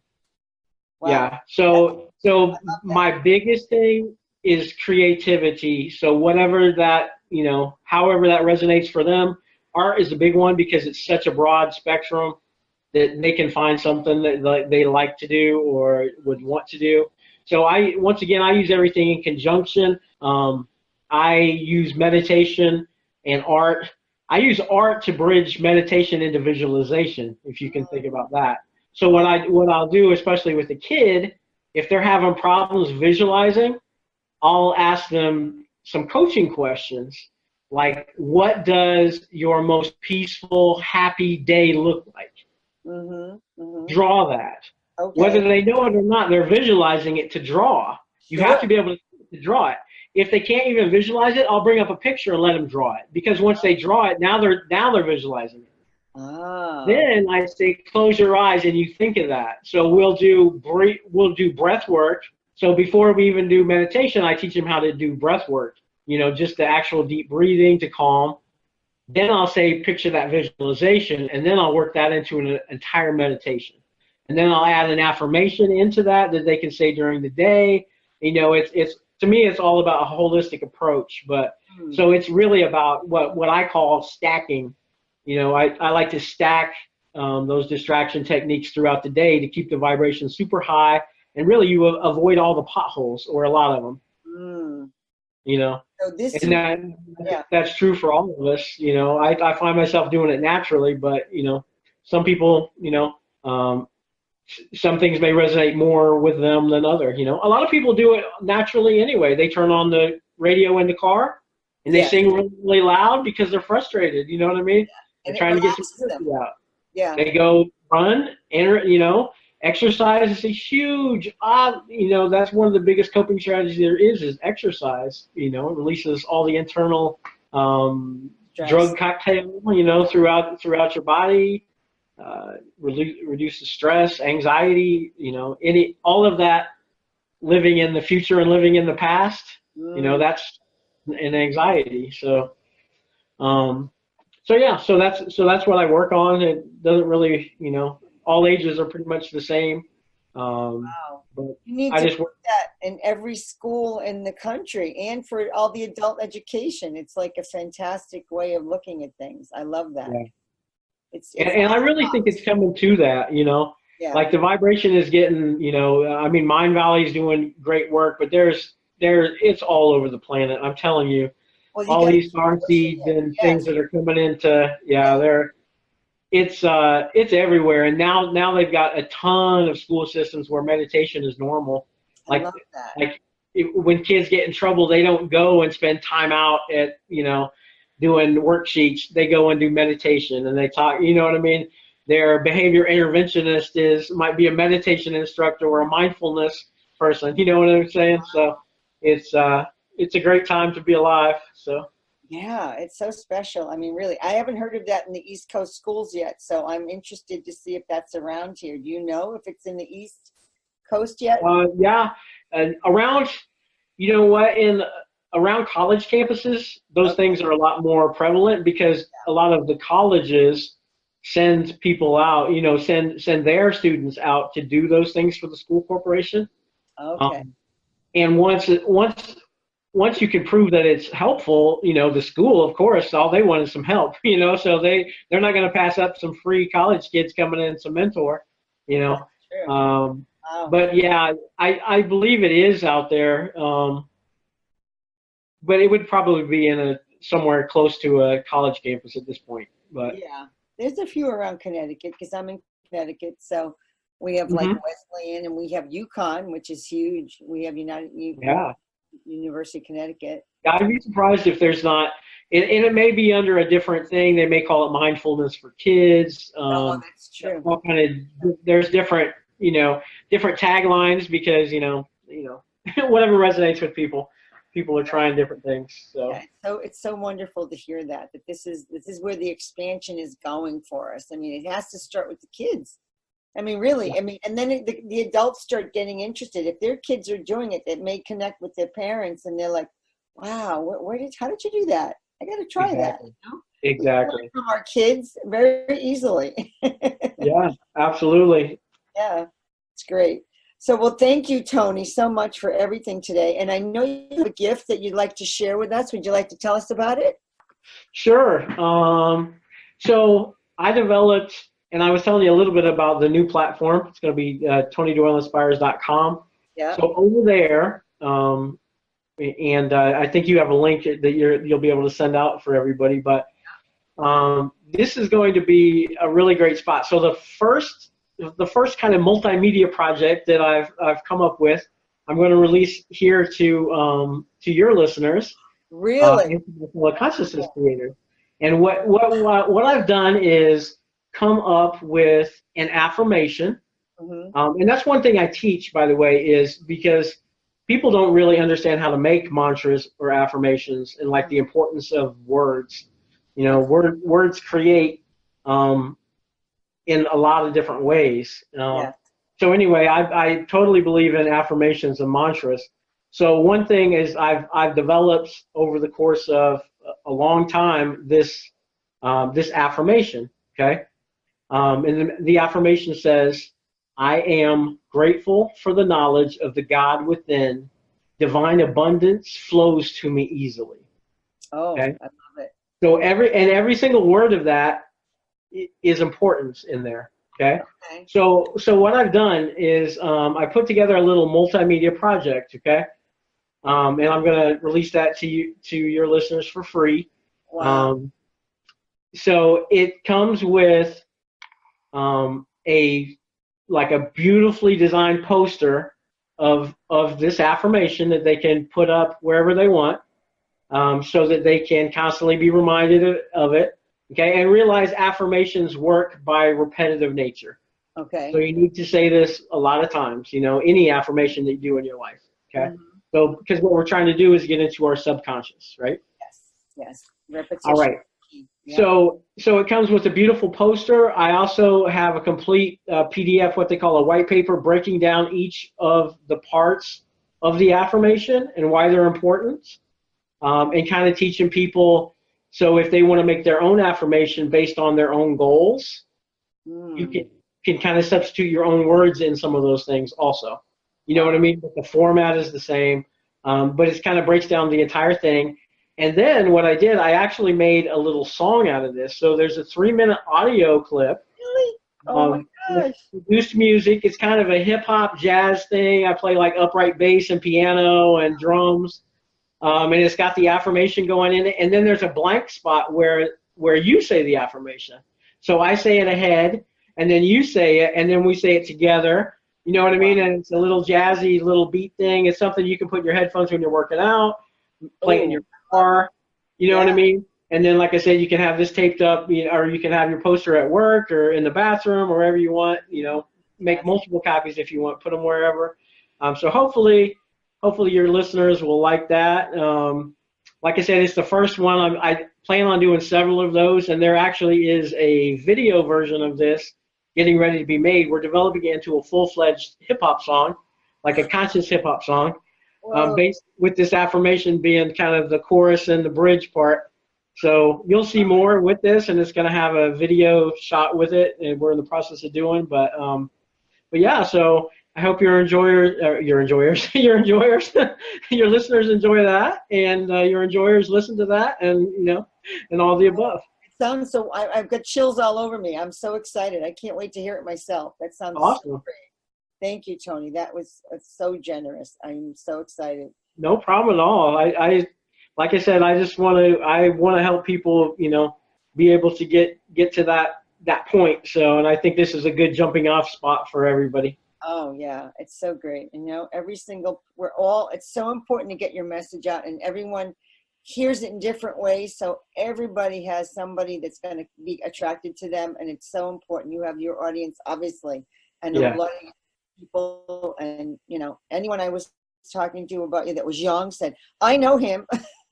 S1: Wow.
S2: Yeah.
S1: That's,
S2: So
S1: I love that.
S2: my biggest thing is creativity. So whatever that, however that resonates for them, art is a big one because it's such a broad spectrum that they can find something that they like to do or would want to do. So once again, I use everything in conjunction. I use meditation and art. I use art to bridge meditation into visualization, if you can think about that. So
S1: Wow.
S2: what I'll do, especially with a kid, if they're having problems visualizing, I'll ask them some coaching questions like, what does your most peaceful, happy day look like?
S1: Mm-hmm. Mm-hmm.
S2: Draw that. Whether
S1: Okay.
S2: they know it or not, they're visualizing it to draw. You have
S1: Sure.
S2: to be able to draw it. If they can't even visualize it, I'll bring up a picture and let them draw it. Because once they draw it, now they're visualizing it.
S1: Ah.
S2: Then I say, close your eyes and you think of that. So we'll do breath work. So before we even do meditation, I teach them how to do breath work. Just the actual deep breathing to calm. Then I'll say, picture that visualization, and then I'll work that into an entire meditation. And then I'll add an affirmation into that they can say during the day. It's to me, it's all about a holistic approach. But
S1: Hmm.
S2: so it's really about what I call stacking. I like to stack those distraction techniques throughout the day to keep the vibration super high, and really you avoid all the potholes or a lot of them.
S1: Mm.
S2: You know,
S1: So this
S2: and
S1: you,
S2: that
S1: yeah.
S2: that's true for all of us. I find myself doing it naturally, but some people, some things may resonate more with them than other. A lot of people do it naturally anyway. They turn on the radio in the car and they
S1: Yeah.
S2: sing really, really loud because they're frustrated. You know what I mean? They're
S1: And it
S2: trying to get some
S1: relaxes them.
S2: energy out.
S1: Yeah.
S2: They go run, and exercise is a huge. That's one of the biggest coping strategies there is exercise. It releases all the internal
S1: Stress.
S2: drug cocktail. Throughout your body. Reduces stress, anxiety. All of that. Living in the future and living in the past.
S1: Mm.
S2: That's an anxiety. Um, so yeah, so that's what I work on. It doesn't really, all ages are pretty much the same.
S1: Wow.
S2: But
S1: You need
S2: I
S1: to
S2: just
S1: put
S2: work.
S1: that in every school in the country and for all the adult education. It's like a fantastic way of looking at things. I love that.
S2: Yeah.
S1: It's
S2: And I really think it's coming to that,
S1: yeah.
S2: like the vibration is getting, I mean, Mind Valley is doing great work, but it's all over the planet. I'm telling you,
S1: Well, you
S2: all
S1: got to
S2: these
S1: keep
S2: star
S1: pushing
S2: seeds
S1: it.
S2: and things
S1: Yes.
S2: that are coming into,
S1: Yeah.
S2: yeah, it's everywhere. And now they've got a ton of school systems where meditation is normal.
S1: I
S2: Like
S1: love that.
S2: when kids get in trouble, they don't go and spend time out at doing worksheets. They go and do meditation and they talk. You know what I mean? Their behavior interventionist might be a meditation instructor or a mindfulness person. You know what I'm saying? So it's a great time to be alive. So.
S1: Yeah, it's so special. I mean, really, I haven't heard of that in the East Coast schools yet, so I'm interested to see if that's around here. Do you know if it's in the East Coast yet?
S2: Yeah, and around, you know what, in around college campuses, those
S1: Okay.
S2: things are a lot more prevalent because a lot of the colleges send people out, send their students out to do those things for the school corporation.
S1: Okay.
S2: Um, and once you can prove that it's helpful, the school, of course, all they want is some help, so they're not going to pass up some free college kids coming in, some mentor, you
S1: That's
S2: know.
S1: true.
S2: Um,
S1: Wow.
S2: but yeah, I believe it is out there, but it would probably be in somewhere close to a college campus at this point. But
S1: Yeah. There's a few around Connecticut because I'm in Connecticut, so we have like
S2: mhm,
S1: Wesleyan and we have UConn, which is huge. We have
S2: yeah,
S1: University of Connecticut.
S2: I'd be surprised if there's not, and it may be under a different thing. They may call it mindfulness for kids.
S1: Oh, that's true.
S2: All kind of, there's different, different taglines because, whatever resonates with people. People are trying different things. So.
S1: Yeah, so it's so wonderful to hear that this is where the expansion is going for us. I mean, it has to start with the kids. I mean, really, I mean, and then the adults start getting interested. If their kids are doing it, it may connect with their parents, and they're like, "Wow, how did you do that? I got to try that."
S2: Exactly.
S1: From our kids, very easily.
S2: Yeah, absolutely.
S1: Yeah, it's great. So, well, thank you, Tony, so much for everything today. And I know you have a gift that you'd like to share with us. Would you like to tell us about it?
S2: Sure. So I developed, and I was telling you a little bit about the new platform. It's going to be TonyDoyleInspires.com.
S1: Yeah.
S2: So over there, and I think you have a link that you'll be able to send out for everybody. But this is going to be a really great spot. So the first kind of multimedia project that I've come up with, I'm going to release here to your listeners.
S1: Really?
S2: International consciousness creators. And what I've done is come up with an affirmation. Mm-hmm. And that's one thing I teach, by the way, is because people don't really understand how to make mantras or affirmations and like the importance of words. Words create in a lot of different ways. So anyway, I totally believe in affirmations and mantras. So one thing is I've developed over the course of a long time this affirmation. Okay, and the affirmation says, "I am grateful for the knowledge of the God within. Divine abundance flows to me easily."
S1: Oh, okay? I love it.
S2: So every single word of that is important in there. Okay. So what I've done is I put together a little multimedia project. Okay. And I'm going to release that to your listeners for free.
S1: Wow.
S2: So it comes with a beautifully designed poster of this affirmation that they can put up wherever they want, so that they can constantly be reminded of it. Okay, and realize affirmations work by repetitive nature.
S1: Okay.
S2: So you need to say this a lot of times, any affirmation that you do in your life. Okay. Mm-hmm. So because what we're trying to do is get into our subconscious, right?
S1: Yes. Repetition.
S2: All right. Yeah. So it comes with a beautiful poster. I also have a complete PDF, what they call a white paper, breaking down each of the parts of the affirmation and why they're important, and kind of teaching people. So if they want to make their own affirmation based on their own goals, you can kind of substitute your own words in some of those things also. You know what I mean? But the format is the same, but it kind of breaks down the entire thing. And then what I did, I actually made a little song out of this. So there's a 3-minute audio clip.
S1: Really? Oh my gosh.
S2: Produced music. It's kind of a hip-hop jazz thing. I play like upright bass and piano and drums. And it's got the affirmation going in it, and then there's a blank spot where you say the affirmation. So I say it ahead, and then you say it, and then we say it together. You know what I mean? And it's a little jazzy little beat thing. It's something you can put in your headphones when you're working out, play it in your car. You know what I mean? And then, like I said, you can have this taped up, or you can have your poster at work or in the bathroom or wherever you want. Make multiple copies if you want, put them wherever. So hopefully your listeners will like that. Like I said, it's the first one. I plan on doing several of those, and there actually is a video version of this getting ready to be made. We're developing it into a full-fledged hip-hop song, like a conscious hip-hop song, based with this affirmation being kind of the chorus and the bridge part. So you'll see more with this, and it's going to have a video shot with it, and we're in the process of doing. But yeah, so I hope your listeners enjoy that, and your enjoyers listen to that, and and all the above.
S1: It sounds so. I've got chills all over me. I'm so excited. I can't wait to hear it myself. That sounds
S2: awesome.
S1: So great. Thank you, Tony. That was so generous. I'm so excited.
S2: No problem at all. I like I said, I want to help people, be able to get to that point. So, and I think this is a good jumping off spot for everybody.
S1: Oh yeah, it's so great. And, it's so important to get your message out, and everyone hears it in different ways. So everybody has somebody that's going to be attracted to them. And it's so important. You have your audience, obviously, and a
S2: Yeah.
S1: lot of people, and, anyone I was talking to about you that was young said, I know him.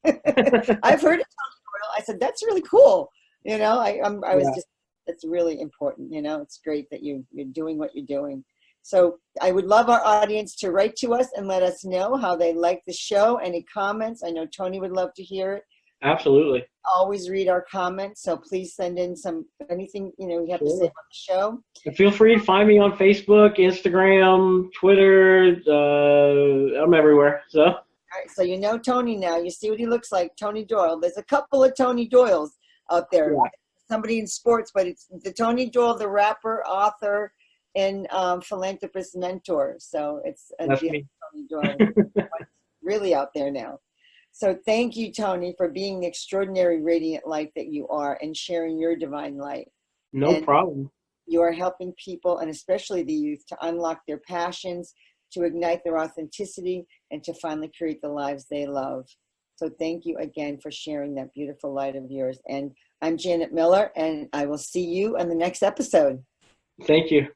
S1: I've heard of Tony Doyle. I said, that's really cool. I was
S2: Yeah.
S1: just, it's really important. It's great that you're doing what you're doing. So I would love our audience to write to us and let us know how they like the show. Any comments? I know Tony would love to hear it.
S2: Absolutely.
S1: Always read our comments. So please send in anything, you have to say
S2: Sure.
S1: about the show.
S2: And feel free to find me on Facebook, Instagram, Twitter. I'm everywhere. So.
S1: All right, so you know Tony now. You see what he looks like, Tony Doyle. There's a couple of Tony Doyles out there.
S2: Yeah.
S1: Somebody in sports, but it's the Tony Doyle, the rapper, author, and philanthropist mentor. So it's
S2: That's
S1: the
S2: me.
S1: Tony Doyle really out there now. So thank you, Tony, for being the extraordinary radiant light that you are and sharing your divine light.
S2: No
S1: And
S2: problem.
S1: you are helping people, and especially the youth, to unlock their passions, to ignite their authenticity, and to finally create the lives they love. So thank you again for sharing that beautiful light of yours. And I'm Janet Miller, and I will see you on the next episode.
S2: Thank you.